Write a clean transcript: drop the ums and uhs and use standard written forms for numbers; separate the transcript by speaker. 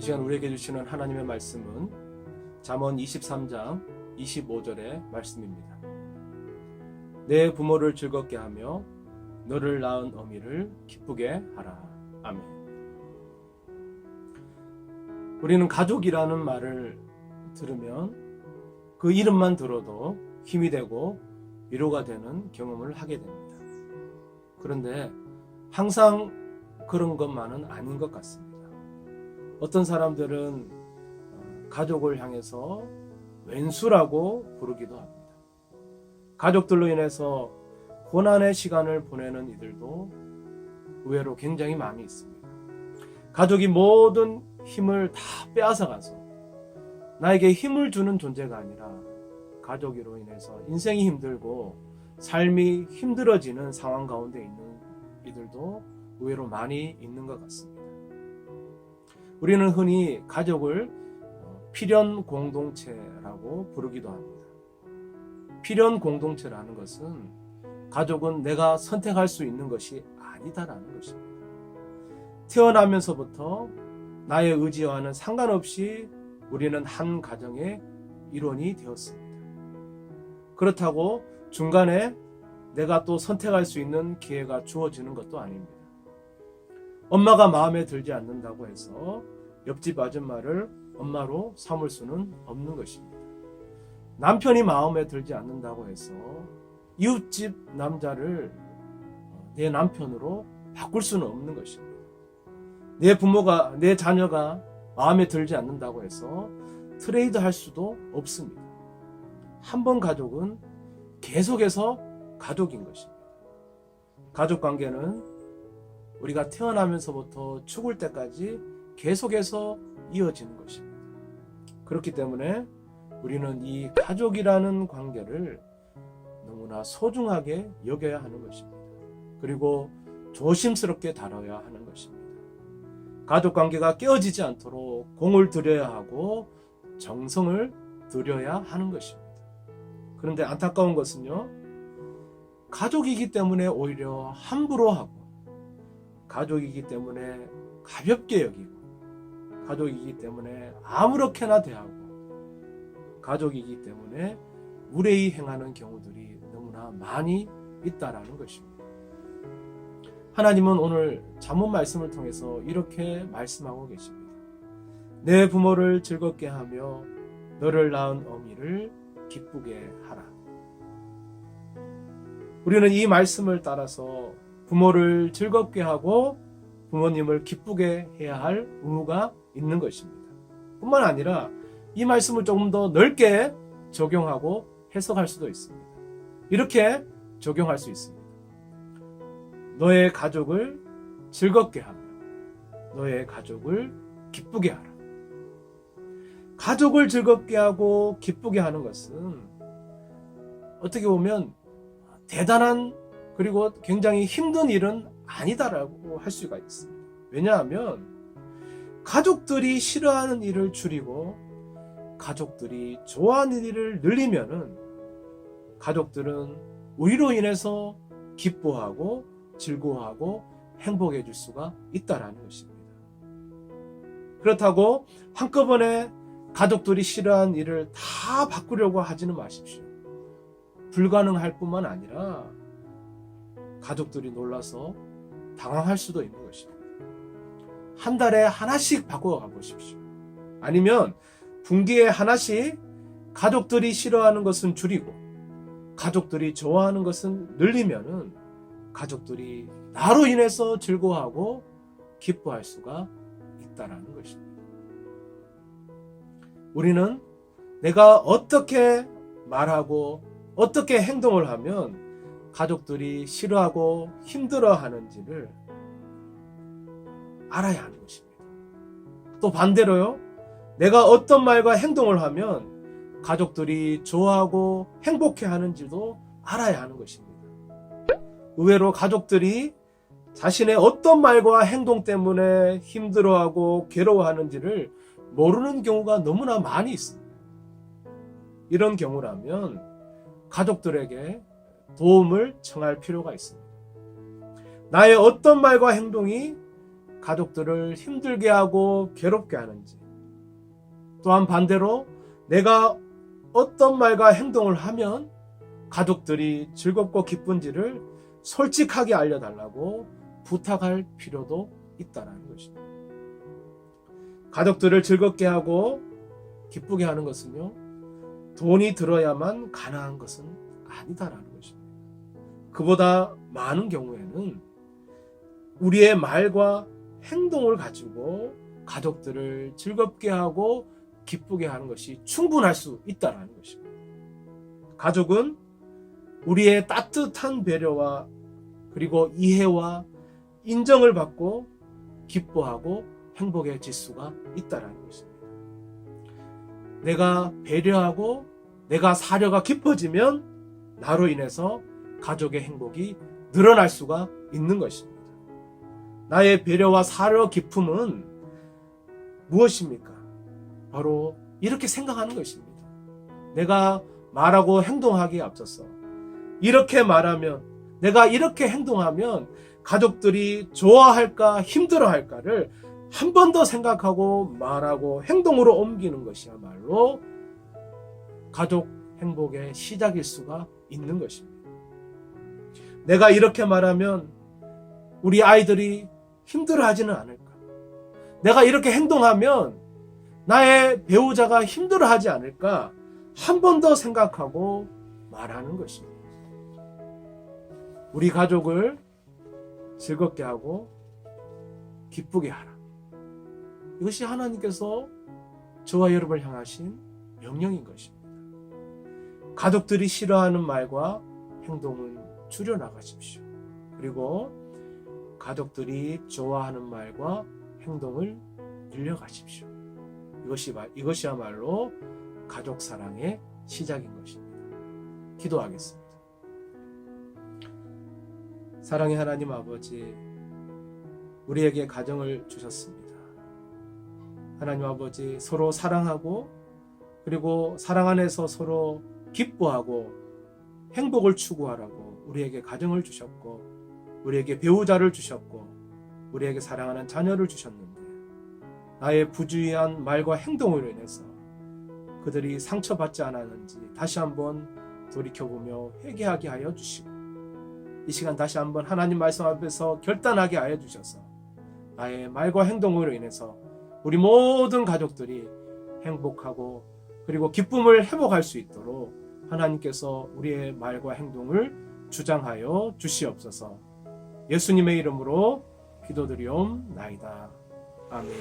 Speaker 1: 시간 우리에게 주시는 하나님의 말씀은 잠언 23장 25절의 말씀입니다. 내 부모를 즐겁게 하며 너를 낳은 어미를 기쁘게 하라. 아멘. 우리는 가족이라는 말을 들으면 그 이름만 들어도 힘이 되고 위로가 되는 경험을 하게 됩니다. 그런데 항상 그런 것만은 아닌 것 같습니다. 어떤 사람들은 가족을 향해서 왼수라고 부르기도 합니다. 가족들로 인해서 고난의 시간을 보내는 이들도 의외로 굉장히 많이 있습니다. 가족이 모든 힘을 다 빼앗아가서 나에게 힘을 주는 존재가 아니라 가족으로 인해서 인생이 힘들고 삶이 힘들어지는 상황 가운데 있는 이들도 의외로 많이 있는 것 같습니다. 우리는 흔히 가족을 필연 공동체라고 부르기도 합니다. 필연 공동체라는 것은 가족은 내가 선택할 수 있는 것이 아니다라는 것입니다. 태어나면서부터 나의 의지와는 상관없이 우리는 한 가정의 일원이 되었습니다. 그렇다고 중간에 내가 또 선택할 수 있는 기회가 주어지는 것도 아닙니다. 엄마가 마음에 들지 않는다고 해서 옆집 아줌마를 엄마로 삼을 수는 없는 것입니다. 남편이 마음에 들지 않는다고 해서 이웃집 남자를 내 남편으로 바꿀 수는 없는 것입니다. 내 자녀가 마음에 들지 않는다고 해서 트레이드 할 수도 없습니다. 한 번 가족은 계속해서 가족인 것입니다. 가족 관계는 우리가 태어나면서부터 죽을 때까지 계속해서 이어지는 것입니다. 그렇기 때문에 우리는 이 가족이라는 관계를 너무나 소중하게 여겨야 하는 것입니다. 그리고 조심스럽게 다뤄야 하는 것입니다. 가족 관계가 깨어지지 않도록 공을 들여야 하고 정성을 들여야 하는 것입니다. 그런데 안타까운 것은요, 가족이기 때문에 오히려 함부로 하고, 가족이기 때문에 가볍게 여기고, 가족이기 때문에 아무렇게나 대하고, 가족이기 때문에 무례히 행하는 경우들이 너무나 많이 있다라는 것입니다. 하나님은 오늘 잠언 말씀을 통해서 이렇게 말씀하고 계십니다. 내 부모를 즐겁게 하며 너를 낳은 어미를 기쁘게 하라. 우리는 이 말씀을 따라서 부모를 즐겁게 하고 부모님을 기쁘게 해야 할 의무가 있는 것입니다. 뿐만 아니라 이 말씀을 조금 더 넓게 적용하고 해석할 수도 있습니다. 이렇게 적용할 수 있습니다. 너의 가족을 즐겁게 하며 너의 가족을 기쁘게 하라. 가족을 즐겁게 하고 기쁘게 하는 것은 어떻게 보면 대단한 그리고 굉장히 힘든 일은 아니다라고 할 수가 있습니다. 왜냐하면 가족들이 싫어하는 일을 줄이고 가족들이 좋아하는 일을 늘리면은 가족들은 우리로 인해서 기뻐하고 즐거워하고 행복해질 수가 있다라는 것입니다. 그렇다고 한꺼번에 가족들이 싫어하는 일을 다 바꾸려고 하지는 마십시오. 불가능할 뿐만 아니라 가족들이 놀라서 당황할 수도 있는 것입니다. 한 달에 하나씩 바꿔가 보십시오. 아니면 분기에 하나씩 가족들이 싫어하는 것은 줄이고 가족들이 좋아하는 것은 늘리면은 가족들이 나로 인해서 즐거워하고 기뻐할 수가 있다라는 것입니다. 우리는 내가 어떻게 말하고 어떻게 행동을 하면 가족들이 싫어하고 힘들어하는지를 알아야 하는 것입니다. 또 반대로요, 내가 어떤 말과 행동을 하면 가족들이 좋아하고 행복해하는지도 알아야 하는 것입니다. 의외로 가족들이 자신의 어떤 말과 행동 때문에 힘들어하고 괴로워하는지를 모르는 경우가 너무나 많이 있습니다. 이런 경우라면 가족들에게 도움을 청할 필요가 있습니다. 나의 어떤 말과 행동이 가족들을 힘들게 하고 괴롭게 하는지, 또한 반대로 내가 어떤 말과 행동을 하면 가족들이 즐겁고 기쁜지를 솔직하게 알려달라고 부탁할 필요도 있다는 것입니다. 가족들을 즐겁게 하고 기쁘게 하는 것은요, 돈이 들어야만 가능한 것은 아니다라는 것입니다. 그보다 많은 경우에는 우리의 말과 행동을 가지고 가족들을 즐겁게 하고 기쁘게 하는 것이 충분할 수 있다는 것입니다. 가족은 우리의 따뜻한 배려와 그리고 이해와 인정을 받고 기뻐하고 행복해질 수가 있다는 것입니다. 내가 배려하고 내가 사려가 깊어지면 나로 인해서 가족의 행복이 늘어날 수가 있는 것입니다. 나의 배려와 사려 깊음은 무엇입니까? 바로 이렇게 생각하는 것입니다. 내가 말하고 행동하기에 앞서서 이렇게 말하면, 내가 이렇게 행동하면 가족들이 좋아할까 힘들어할까를 한 번 더 생각하고 말하고 행동으로 옮기는 것이야말로 가족 행복의 시작일 수가 있는 것입니다. 내가 이렇게 말하면 우리 아이들이 힘들어하지는 않을까? 내가 이렇게 행동하면 나의 배우자가 힘들어하지 않을까? 한 번 더 생각하고 말하는 것입니다. 우리 가족을 즐겁게 하고 기쁘게 하라. 이것이 하나님께서 저와 여러분을 향하신 명령인 것입니다. 가족들이 싫어하는 말과 행동은 줄여나가십시오. 그리고 가족들이 좋아하는 말과 행동을 늘려가십시오. 이것이야말로 가족 사랑의 시작인 것입니다. 기도하겠습니다. 사랑의 하나님 아버지, 우리에게 가정을 주셨습니다. 하나님 아버지, 서로 사랑하고 그리고 사랑 안에서 서로 기뻐하고 행복을 추구하라고 우리에게 가정을 주셨고, 우리에게 배우자를 주셨고, 우리에게 사랑하는 자녀를 주셨는데, 나의 부주의한 말과 행동으로 인해서 그들이 상처받지 않았는지 다시 한번 돌이켜보며 회개하게 하여 주시고, 이 시간 다시 한번 하나님 말씀 앞에서 결단하게 하여 주셔서 나의 말과 행동으로 인해서 우리 모든 가족들이 행복하고 그리고 기쁨을 회복할 수 있도록 하나님께서 우리의 말과 행동을 주장하여 주시옵소서. 예수님의 이름으로 기도드리옵나이다. 아멘.